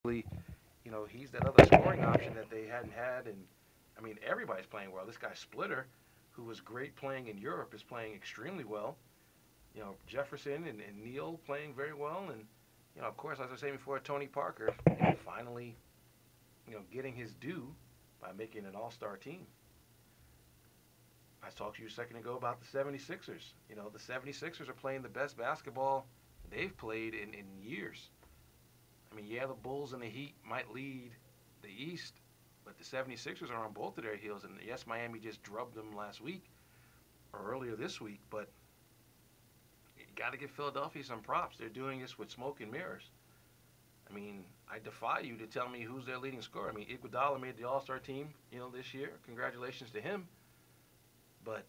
He's that other scoring option that they hadn't had. And I mean, everybody's playing well. This guy Splitter, who was great playing in Europe, is playing extremely well. Jefferson and Neal playing very well. And, of course, as I was saying before, Tony Parker, finally, getting his due by making an all-star team. I talked to you a second ago about the 76ers. The 76ers are playing the best basketball they've played in years. I mean, yeah, the Bulls and the Heat might lead the East, but the 76ers are on both of their heels. And yes, Miami just drubbed them last week or earlier this week, but you got to give Philadelphia some props. They're doing this with smoke and mirrors. I mean, I defy you to tell me who's their leading scorer. I mean, Iguodala made the All-Star team, this year. Congratulations to him. But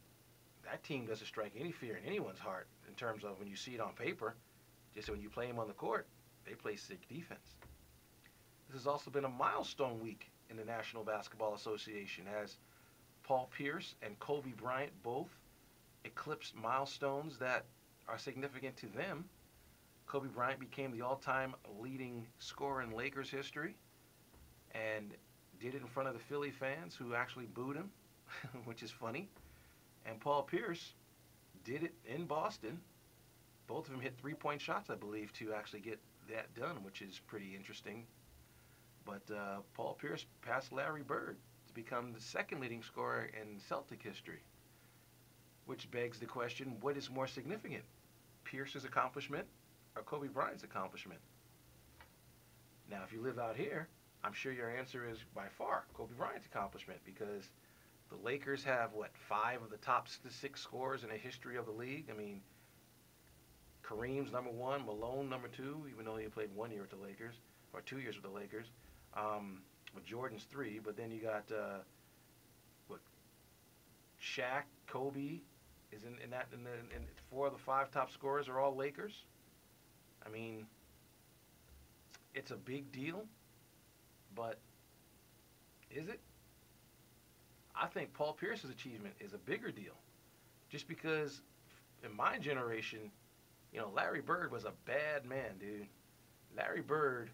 that team doesn't strike any fear in anyone's heart in terms of when you see it on paper. Just when you play them on the court, they play sick defense. This has also been a milestone week in the National Basketball Association as Paul Pierce and Kobe Bryant both eclipsed milestones that are significant to them. Kobe Bryant became the all-time leading scorer in Lakers history and did it in front of the Philly fans who actually booed him, which is funny. And Paul Pierce did it in Boston. Both of them hit three-point shots, I believe, to actually get that done, which is pretty interesting. But Paul Pierce passed Larry Bird to become the second leading scorer in Celtic history, which begs the question, what is more significant, Pierce's accomplishment or Kobe Bryant's accomplishment? Now, if you live out here, I'm sure your answer is by far Kobe Bryant's accomplishment because the Lakers have, 5 of the top 6 scorers in the history of the league? I mean, Kareem's number 1, Malone number 2, even though he played 1 year with the Lakers, or 2 years with the Lakers. With Jordan's 3, but then you got, Shaq, Kobe is in that, and 4 of the 5 top scorers are all Lakers. I mean, it's a big deal, but is it? I think Paul Pierce's achievement is a bigger deal. Just because in my generation, Larry Bird was a bad man, dude. Larry Bird,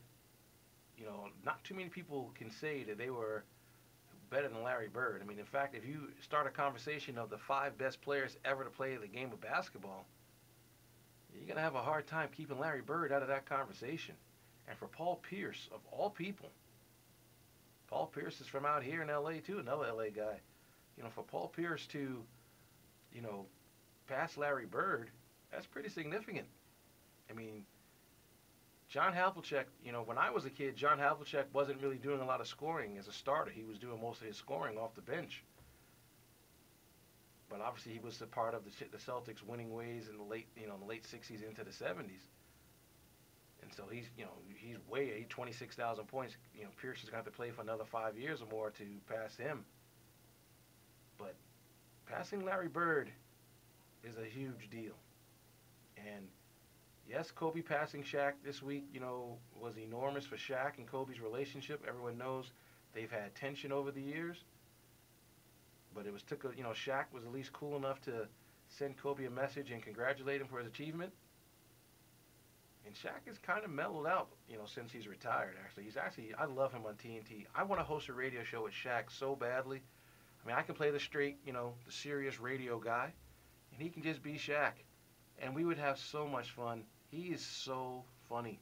not too many people can say that they were better than Larry Bird. I mean, in fact, if you start a conversation of the 5 best players ever to play the game of basketball, you're going to have a hard time keeping Larry Bird out of that conversation. And for Paul Pierce, of all people, Paul Pierce is from out here in L.A. too, another L.A. guy. For Paul Pierce to, pass Larry Bird, that's pretty significant. I mean, John Havlicek, when I was a kid, John Havlicek wasn't really doing a lot of scoring as a starter. He was doing most of his scoring off the bench. But obviously he was a part of the Celtics winning ways in the late 60s into the 70s. And so he's 26,000 points. Pierce is going to have to play for another 5 years or more to pass him. But passing Larry Bird is a huge deal. And yes, Kobe passing Shaq this week, was enormous for Shaq and Kobe's relationship. Everyone knows they've had tension over the years. But Shaq was at least cool enough to send Kobe a message and congratulate him for his achievement. And Shaq has kind of mellowed out, since he's retired, actually. I love him on TNT. I want to host a radio show with Shaq so badly. I mean, I can play the straight, the serious radio guy, and he can just be Shaq. And we would have so much fun. He is so funny.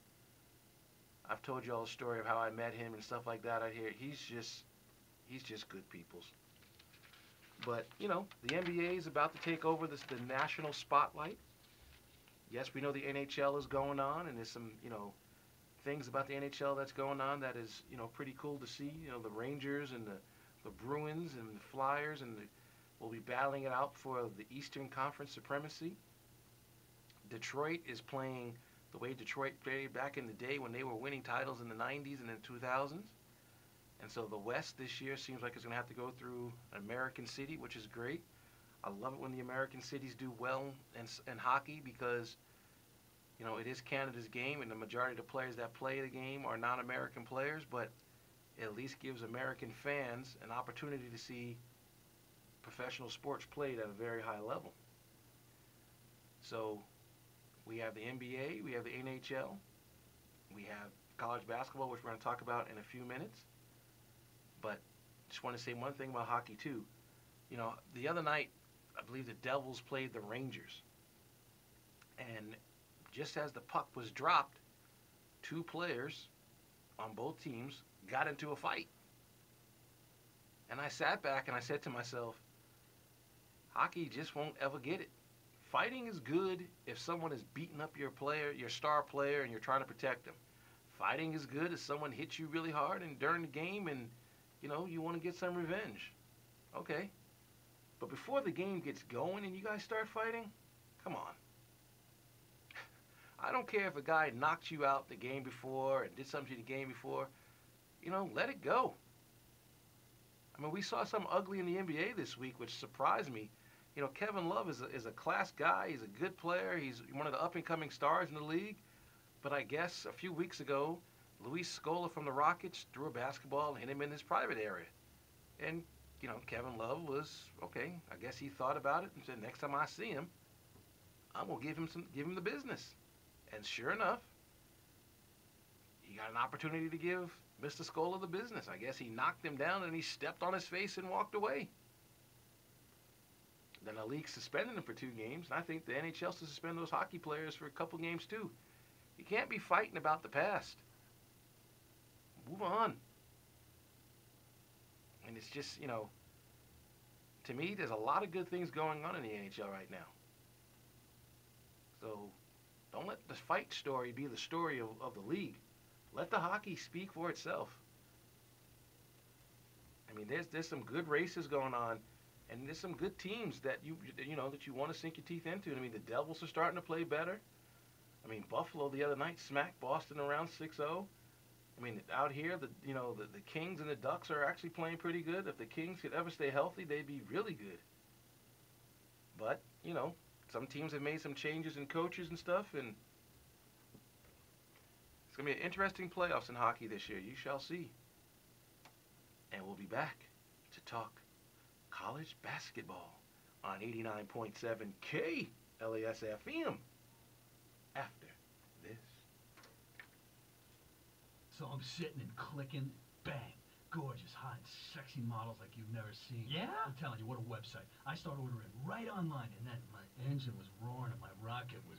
I've told you all the story of how I met him and stuff like that out here. He's just good peoples. But, the NBA is about to take over the national spotlight. Yes, we know the NHL is going on, and there's some, things about the NHL that's going on that is, pretty cool to see. The Rangers and the Bruins and the Flyers, and will be battling it out for the Eastern Conference supremacy. Detroit is playing the way Detroit played back in the day when they were winning titles in the 90s and the 2000s. And so the West this year seems like it's going to have to go through an American city, which is great. I love it when the American cities do well in hockey because, it is Canada's game, and the majority of the players that play the game are non-American players, but it at least gives American fans an opportunity to see professional sports played at a very high level. So we have the NBA, we have the NHL, we have college basketball, which we're going to talk about in a few minutes. But just want to say one thing about hockey, too. You know, the other night, I believe the Devils played the Rangers. And just as the puck was dropped, two players on both teams got into a fight. And I sat back and I said to myself, hockey just won't ever get it. Fighting is good if someone is beating up your player, your star player, and you're trying to protect them. Fighting is good if someone hits you really hard and during the game and, you know, you want to get some revenge. Okay. But before the game gets going and you guys start fighting, come on. I don't care if a guy knocked you out the game before and did something to you the game before. You know, let it go. I mean, we saw something ugly in the NBA this week, which surprised me. You know, Kevin Love is a class guy. He's a good player. He's one of the up-and-coming stars in the league. But I guess a few weeks ago, Luis Scola from the Rockets threw a basketball and hit him in his private area. And, you know, Kevin Love was, okay, I guess he thought about it and said, next time I see him, I'm going to give him the business. And sure enough, he got an opportunity to give Mr. Scola the business. I guess he knocked him down and he stepped on his face and walked away. Then the league suspended him for 2 games, and I think the NHL should suspend those hockey players for a couple games too. You can't be fighting about the past. Move on. And it's just, you know, to me, there's a lot of good things going on in the NHL right now. So don't let the fight story be the story of the league. Let the hockey speak for itself. I mean, there's some good races going on. And there's some good teams that you want to sink your teeth into. I mean, the Devils are starting to play better. I mean, Buffalo the other night smacked Boston around 6-0. I mean, out here, the Kings and the Ducks are actually playing pretty good. If the Kings could ever stay healthy, they'd be really good. But, you know, some teams have made some changes in coaches and stuff, and it's going to be an interesting playoffs in hockey this year. You shall see. And we'll be back to talk college basketball on 89.7 KLAS FM after this. So I'm sitting and clicking, bang, gorgeous, hot, sexy models like you've never seen. Yeah? I'm telling you, what a website. I started ordering right online, and then my engine was roaring and my rocket was